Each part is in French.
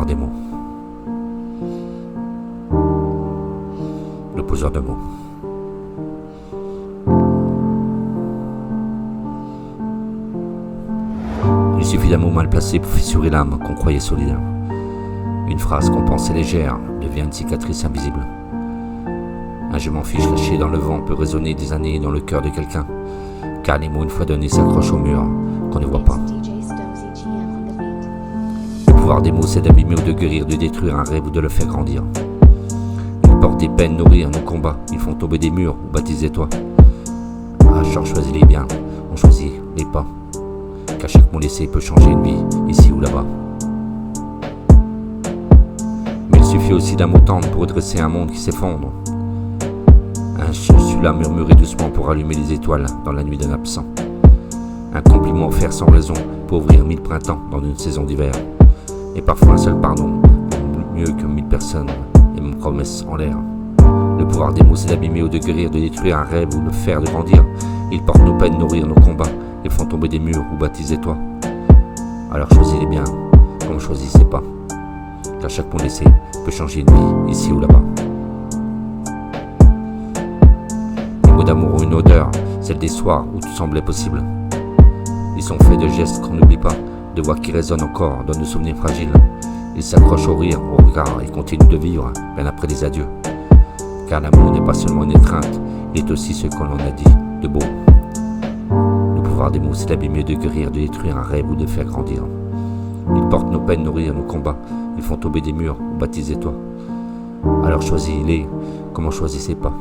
pouvoir des mots. Le poseur de mots. Il suffit d'un mot mal placé pour fissurer l'âme qu'on croyait solide. Une phrase qu'on pensait légère devient une cicatrice invisible. Un je m'en fiche lâché dans le vent peut résonner des années dans le cœur de quelqu'un, car les mots une fois donnés s'accrochent au mur qu'on ne voit pas. Le pouvoir des mots, c'est d'abîmer ou de guérir, de détruire un rêve ou de le faire grandir. Ils portent des peines, nourrir nos combats, ils font tomber des murs ou baptiser toi. Ah, genre choisis les biens, on choisit les pas, car chaque mot laissé peut changer une vie, ici ou là-bas. Mais il suffit aussi d'un mot tendre pour redresser un monde qui s'effondre. Un celui-là murmuré doucement pour allumer les étoiles dans la nuit d'un absent. Un compliment offert sans raison pour ouvrir 1000 printemps dans une saison d'hiver. Et parfois un seul pardon, mieux que 1000 personnes et une promesse en l'air. Le pouvoir des mots, c'est d'abîmer ou de guérir, de détruire un rêve ou le faire de grandir. Ils portent nos peines, nourrir nos combats, et font tomber des murs ou baptiser toi. Alors choisis-les bien, comme choisissez pas, car chaque mot laissé peut changer une vie, ici ou là-bas. Les mots d'amour ont une odeur, celle des soirs où tout semblait possible. Ils sont faits de gestes qu'on n'oublie pas, de voix qui résonnent encore dans nos souvenirs fragiles. Ils s'accrochent au rire, au regard et continuent de vivre, bien après les adieux. Car l'amour n'est pas seulement une étreinte, il est aussi ce qu'on en a dit de beau. Le pouvoir des mots, c'est d'abîmer, de guérir, de détruire un rêve ou de faire grandir. Ils portent nos peines, nourrir nos combats, ils font tomber des murs ou baptiser toi. Alors choisis-les, comme on choisissait pas,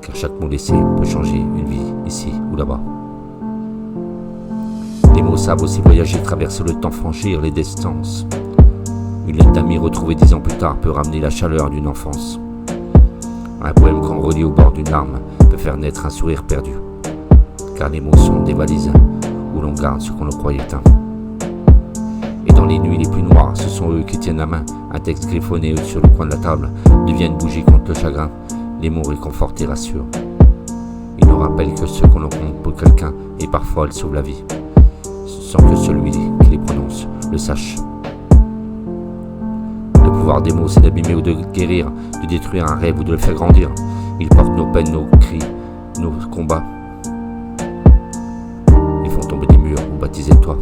car chaque mot laissé peut changer une vie, ici ou là-bas. Les mots savent aussi voyager, traverser le temps, franchir les distances. Une lettre d'amis retrouvée 10 ans plus tard peut ramener la chaleur d'une enfance. Un poème qu'on relit au bord d'une larme peut faire naître un sourire perdu, car les mots sont des valises où l'on garde ce qu'on le croyait éteint. Et dans les nuits les plus noires, ce sont eux qui tiennent la main. Un texte griffonné sur le coin de la table devient une bougie contre le chagrin. Les mots réconfortent et rassurent. Ils nous rappellent que ce qu'on compte pour quelqu'un, et parfois elles sauvent la vie, sans que celui qui les prononce le sache. Le pouvoir des mots, c'est d'abîmer ou de guérir, de détruire un rêve ou de le faire grandir. Ils portent nos peines, nos cris, nos combats. Ils font tomber des murs ou baptiser toi.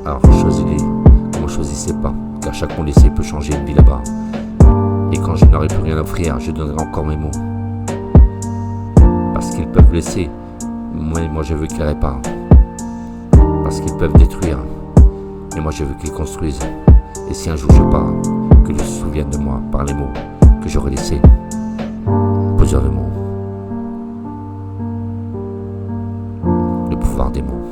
Alors choisis-les, comme on choisissait pas, car chaque mot laissé peut changer une vie là-bas. Et quand je n'aurai plus rien à offrir, je donnerai encore mes mots. Parce qu'ils peuvent blesser, mais moi je veux qu'ils réparent. Parce qu'ils peuvent détruire, et moi je veux qu'ils construisent. Et si un jour je pars, que je se souvienne de moi par les mots que j'aurais laissés. Poseur de mots. Le pouvoir des mots.